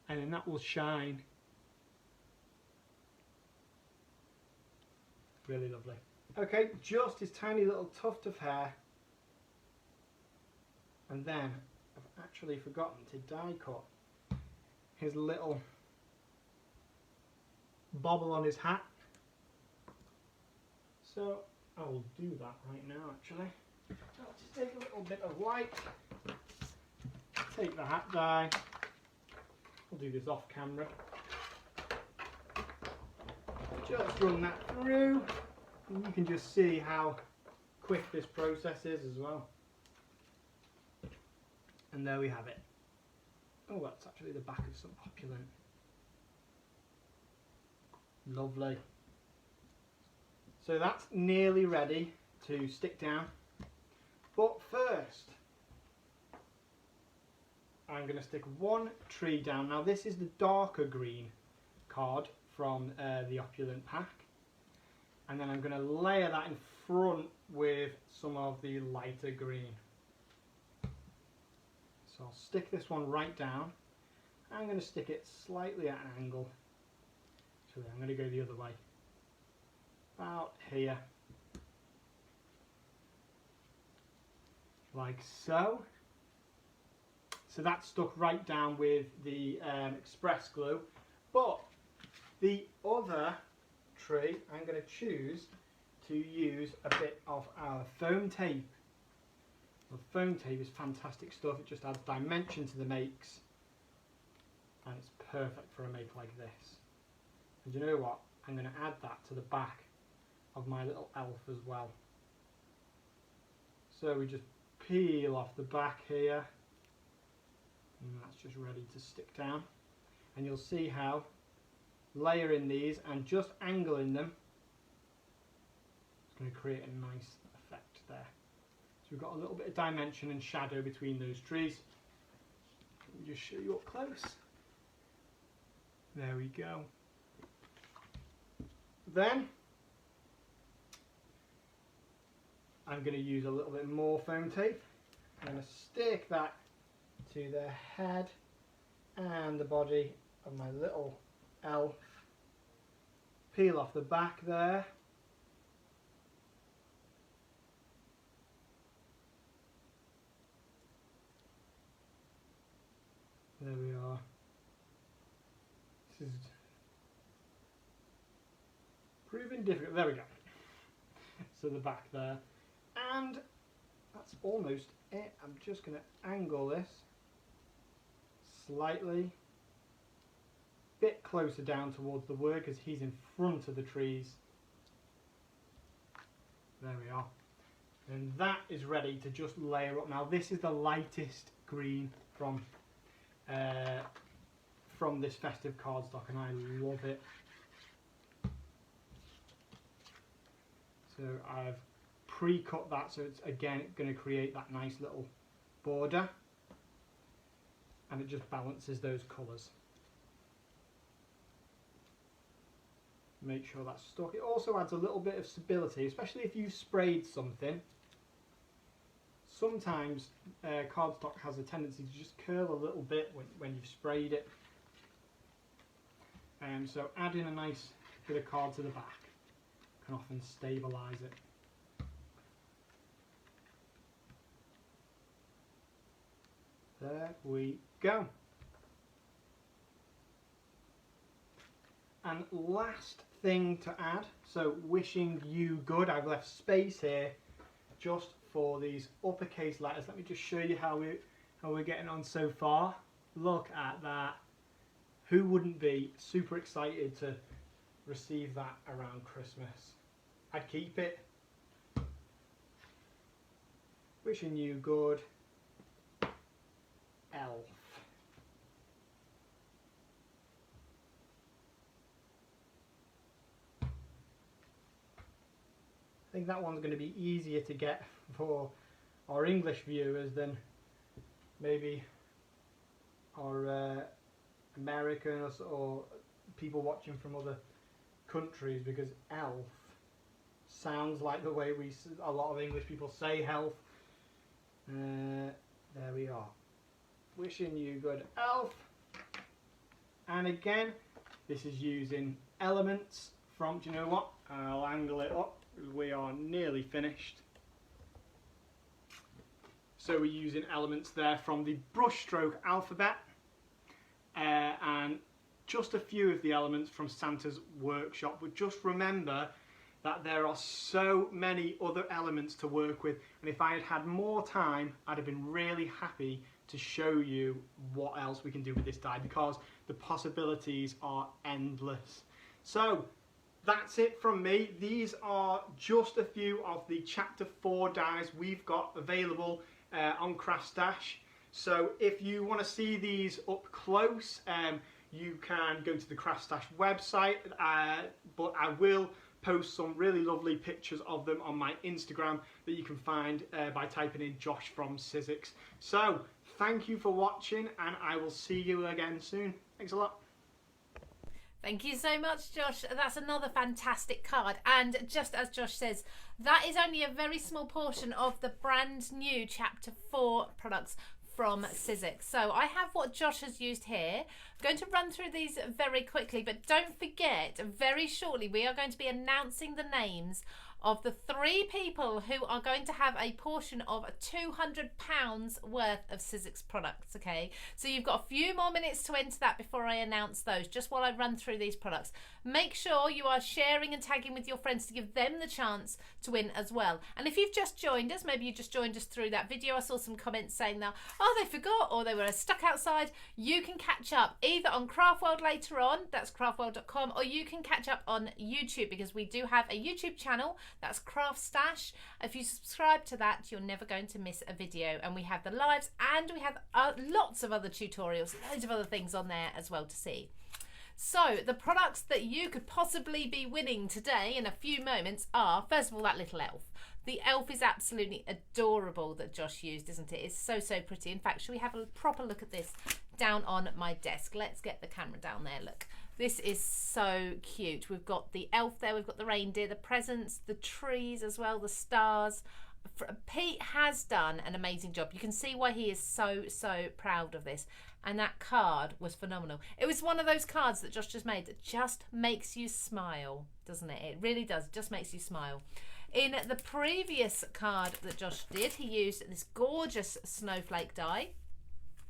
And then that will shine. Really lovely. Okay, just his tiny little tuft of hair. And then I've actually forgotten to die cut his little bobble on his hat. So I will do that right now actually. I'll just take a little bit of white, take the hat dye, I'll do this off camera, just run that through, and you can just see how quick this process is as well. And there we have it. Oh, that's actually the back of some Opulent. Lovely. So that's nearly ready to stick down. But first, I'm going to stick one tree down. Now this is the darker green card from the Opulent pack. And then I'm going to layer that in front with some of the lighter green. So I'll stick this one right down. I'm going to stick it slightly at an angle. So I'm going to go the other way. About here. Like so. So that's stuck right down with the express glue. But the other tree I'm going to choose to use a bit of our foam tape. The foam tape is fantastic stuff. It just adds dimension to the makes, and it's perfect for a make like this. And you know what? I'm going to add that to the back of my little elf as well. So we just peel off the back here, and that's just ready to stick down. And you'll see how layering these and just angling them is going to create a nice effect there. So we've got a little bit of dimension and shadow between those trees. Let me just show you up close. There we go. Then I'm going to use a little bit more foam tape. I'm going to stick that to the head and the body of my little elf. Peel off the back there. There we are. This is proving difficult. There we go. So the back there. And that's almost it. I'm just going to angle this slightly. Bit closer down towards the word because he's in front of the trees. There we are. And that is ready to just layer up. Now this is the lightest green from this festive cardstock, and I love it. So I've pre-cut that, so it's again going to create that nice little border, and it just balances those colours. Make sure that's stuck. It also adds a little bit of stability, especially if you've sprayed something. Sometimes cardstock has a tendency to just curl a little bit when you've sprayed it. So adding a nice bit of card to the back can often stabilise it. There we go. And last thing to add, so wishing you good. I've left space here just for these uppercase letters. Let me just show you how we're getting on so far. Look at that. Who wouldn't be super excited to receive that around Christmas? I'd keep it. Wishing you good, elf. I think that one's going to be easier to get for our English viewers than maybe our American or people watching from other countries, because elf sounds like the way a lot of English people say health. There we are. Wishing you good, elf. And again, this is using elements from, do you know what? I'll angle it up. We are nearly finished. So we're using elements there from the brushstroke alphabet, and just a few of the elements from Santa's workshop. But just remember that there are so many other elements to work with, and if I had had more time, I'd have been really happy to show you what else we can do with this die, because the possibilities are endless. So that's it from me. These are just a few of the Chapter 4 dies we've got available on CraftStash. So if you want to see these up close, you can go to the CraftStash website, but I will post some really lovely pictures of them on my Instagram that you can find by typing in Josh from Sizzix. So thank you for watching, and I will see you again soon. Thanks a lot. Thank you so much, Josh. That's another fantastic card. And just as Josh says, that is only a very small portion of the brand new Chapter 4 products from Sizzix. So I have what Josh has used here. I'm going to run through these very quickly, but don't forget, very shortly we are going to be announcing the names of the 3 people who are going to have a portion of £200 worth of Sizzix products, okay? So you've got a few more minutes to enter that before I announce those, just while I run through these products. Make sure you are sharing and tagging with your friends to give them the chance to win as well. And if you've just joined us, maybe you just joined us through that video, I saw some comments saying that, oh, they forgot, or they were stuck outside. You can catch up either on CraftWorld later on, that's craftworld.com, or you can catch up on YouTube, because we do have a YouTube channel, that's CraftStash. If you subscribe to that, you're never going to miss a video. And we have the lives, and we have lots of other tutorials, loads of other things on there as well to see. So the products that you could possibly be winning today in a few moments are, first of all, that little elf. The elf is absolutely adorable that Josh used, isn't it? It's so, so pretty. In fact, should we have a proper look at this down on my desk? Let's get the camera down there. Look, this is so cute. We've got the elf there, we've got the reindeer, the presents, the trees as well, the stars. Pete has done an amazing job. You can see why he is so, so proud of this. And that card was phenomenal. It was one of those cards that Josh just made that just makes you smile, doesn't it? It really does. It just makes you smile. In the previous card that Josh did, he used this gorgeous snowflake die,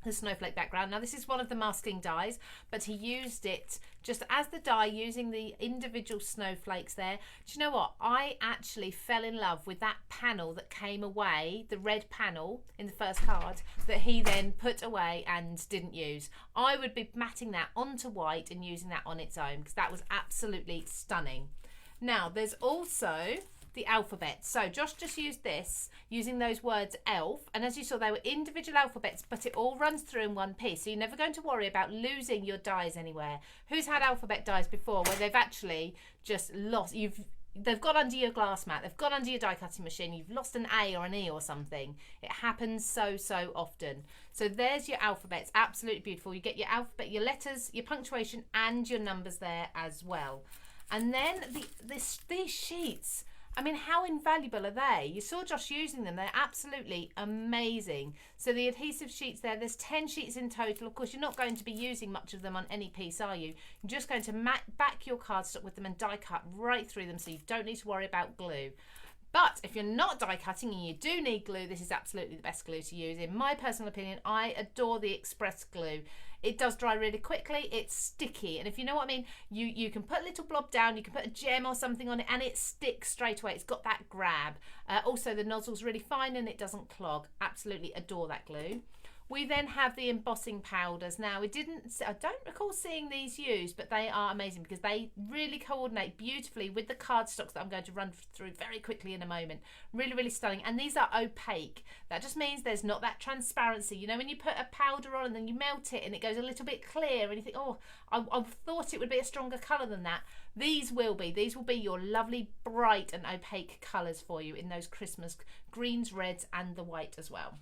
the snowflake background. Now this is one of the masking dies, but he used it just as the die, using the individual snowflakes there. Do you know what? I actually fell in love with that panel that came away, the red panel in the first card that he then put away and didn't use. I would be matting that onto white and using that on its own, because that was absolutely stunning. Now there's also the alphabet. So Josh just used this using those words elf, and as you saw, they were individual alphabets, but it all runs through in one piece, so you're never going to worry about losing your dies anywhere. Who's had alphabet dies before where they've actually just lost, they've got under your glass mat, they've got under your die cutting machine, you've lost an A or an E or something? It happens so, so often. So there's your alphabets, absolutely beautiful. You get your alphabet, your letters, your punctuation, and your numbers there as well. And then these sheets, I mean, how invaluable are they? You saw Josh using them. They're absolutely amazing. So the adhesive sheets there's 10 sheets in total. Of course, you're not going to be using much of them on any piece, are you? You're just going to back your cardstock with them and die cut right through them, so you don't need to worry about glue. But if you're not die cutting and you do need glue, this is absolutely the best glue to use. In my personal opinion, I adore the Express glue. It does dry really quickly, it's sticky, and if you know what I mean, you can put a little blob down, you can put a gem or something on it, and it sticks straight away. It's got that grab. Also, the nozzle's really fine and it doesn't clog. Absolutely adore that glue. We then have the embossing powders. Now, I don't recall seeing these used, but they are amazing because they really coordinate beautifully with the cardstocks that I'm going to run through very quickly in a moment. Really, really stunning. And these are opaque. That just means there's not that transparency. You know, when you put a powder on and then you melt it and it goes a little bit clear and you think, oh, I thought it would be a stronger colour than that. These will be your lovely, bright and opaque colours for you in those Christmas greens, reds and the white as well.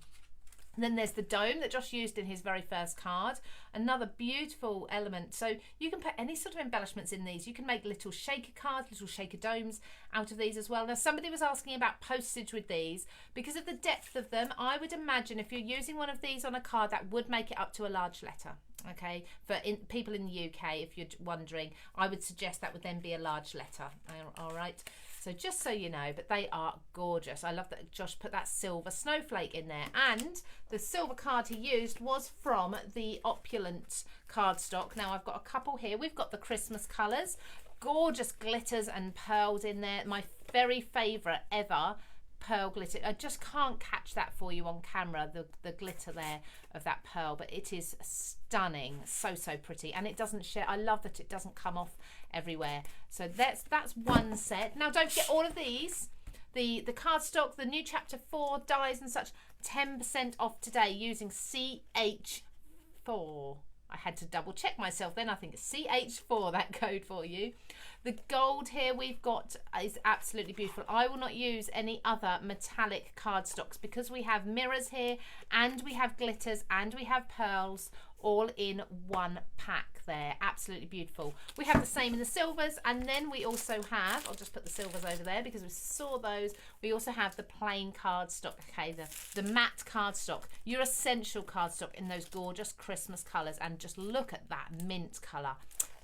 And then there's the dome that Josh used in his very first card. Another beautiful element. So you can put any sort of embellishments in these. You can make little shaker cards, little shaker domes out of these as well. Now, somebody was asking about postage with these. Because of the depth of them, I would imagine if you're using one of these on a card, that would make it up to a large letter. Okay, for people in the UK, if you're wondering, I would suggest that would then be a large letter. All right. So just so you know, but they are gorgeous. I love that Josh put that silver snowflake in there. And the silver card he used was from the Opulent Cardstock. Now, I've got a couple here. We've got the Christmas colours. Gorgeous glitters and pearls in there. My very favourite ever pearl glitter. I just can't catch that for you on camera, the glitter there of that pearl, but it is stunning. So, so pretty. And it doesn't share. I love that it doesn't come off everywhere. So that's one set. Now, don't forget all of these, the cardstock, the new chapter 4 dies and such, 10% off today using CH4. I had to double check myself then. I think it's CH4, that code for you. The gold here we've got is absolutely beautiful. I will not use any other metallic cardstocks because we have mirrors here and we have glitters and we have pearls all in one pack there. Absolutely beautiful. We have the same in the silvers, and then we also have, I'll just put the silvers over there because we saw those. We also have the plain cardstock, okay, the matte cardstock, your essential cardstock in those gorgeous Christmas colours. And just look at that mint colour.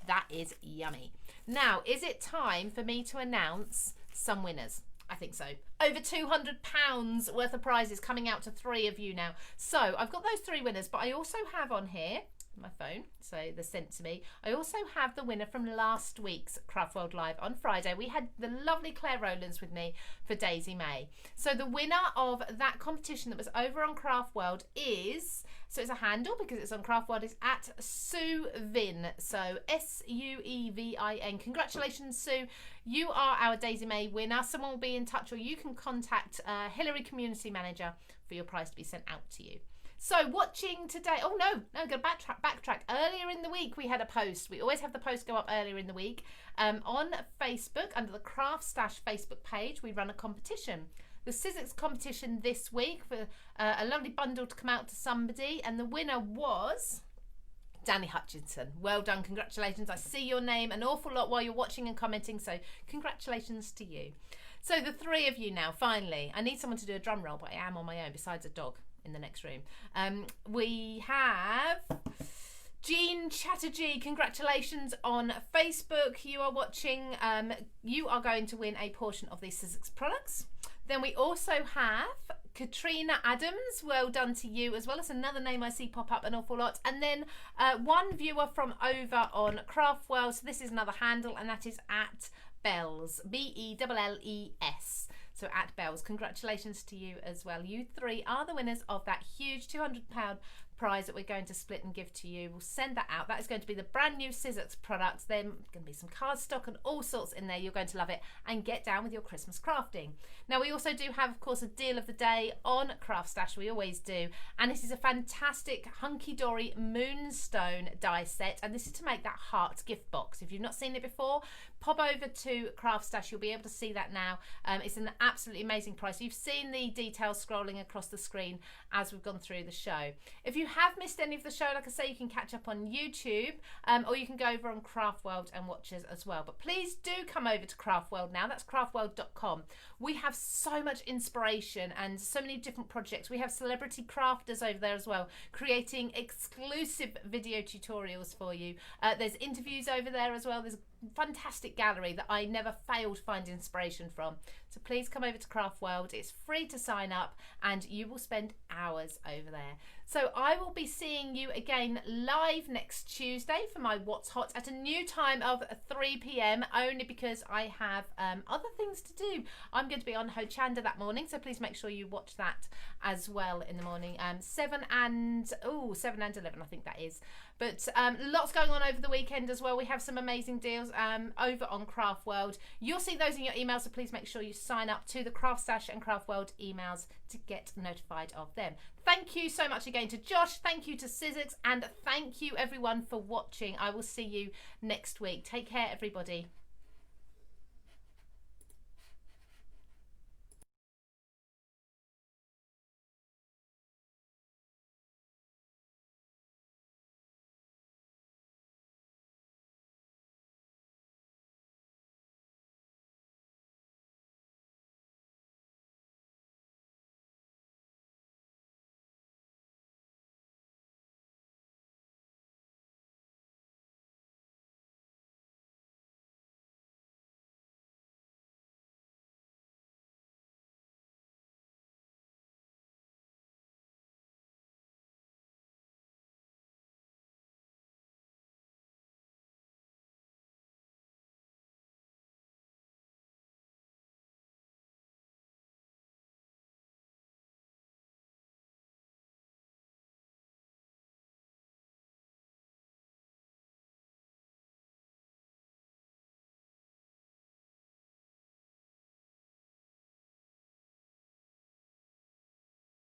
That is yummy. Now, is it time for me to announce some winners? I think so. Over £200 worth of prizes coming out to 3 of you now. So I've got those 3 winners, but I also have on here my phone, so they're sent to me. I also have the winner from last week's CraftWorld Live on Friday. We had the lovely Claire Rowlands with me for Daisy May. So the winner of that competition that was over on CraftWorld is, so it's a handle because it's on CraftWorld, is at Suevin. So Suevin. Congratulations, Sue. You are our Daisy May winner. Someone will be in touch, or you can contact Hillary Community Manager for your prize to be sent out to you. So watching today, oh no, I'm going to backtrack. Earlier in the week we had a post. We always have the post go up earlier in the week. On Facebook, under the CraftStash Facebook page, we run a competition. The Sizzix competition this week for a lovely bundle to come out to somebody, and the winner was Danny Hutchinson. Well done, congratulations. I see your name an awful lot while you're watching and commenting, so congratulations to you. So the 3 of you now, finally. I need someone to do a drum roll, but I am on my own besides a dog in the next room. We have Jean Chatterjee. Congratulations on Facebook. You are watching. You are going to win a portion of these Sizzix products. Then we also have Katrina Adams. Well done to you as well. It's another name I see pop up an awful lot. And then one viewer from over on CraftWorld. So this is another handle, and that is at Bells. Belles. So at Bells, congratulations to you as well. You 3 are the winners of that huge £200 prize that we're going to split and give to you. We'll send that out. That is going to be the brand new Sizzix products. There's going to be some cardstock and all sorts in there. You're going to love it, and get down with your Christmas crafting. Now we also do have, of course, a deal of the day on CraftStash. We always do, and this is a fantastic hunky-dory moonstone die set, and this is to make that heart gift box. If you've not seen it before, pop over to CraftStash. You'll be able to see that now. It's an absolutely amazing price. You've seen the details scrolling across the screen as we've gone through the show. If you have missed any of the show, like I say, you can catch up on YouTube, or you can go over on CraftWorld and watch us as well. But please do come over to CraftWorld now. That's craftworld.com. We have so much inspiration and so many different projects. We have celebrity crafters over there as well, creating exclusive video tutorials for you. There's interviews over there as well. There's fantastic gallery that I never fail to find inspiration from. So please come over to CraftWorld. It's free to sign up, and you will spend hours over there. So I will be seeing you again live next Tuesday for my What's Hot at a new time of 3 p.m. only because I have other things to do. I'm going to be on Ho Chanda that morning, so please make sure you watch that as well in the morning. 7 and 11 I think that is. But lots going on over the weekend as well. We have some amazing deals over on CraftWorld. You'll see those in your emails, so please make sure you sign up to the CraftStash and CraftWorld emails to get notified of them. Thank you so much again to Josh. Thank you to Sizzix, and thank you everyone for watching. I will see you next week. Take care, everybody.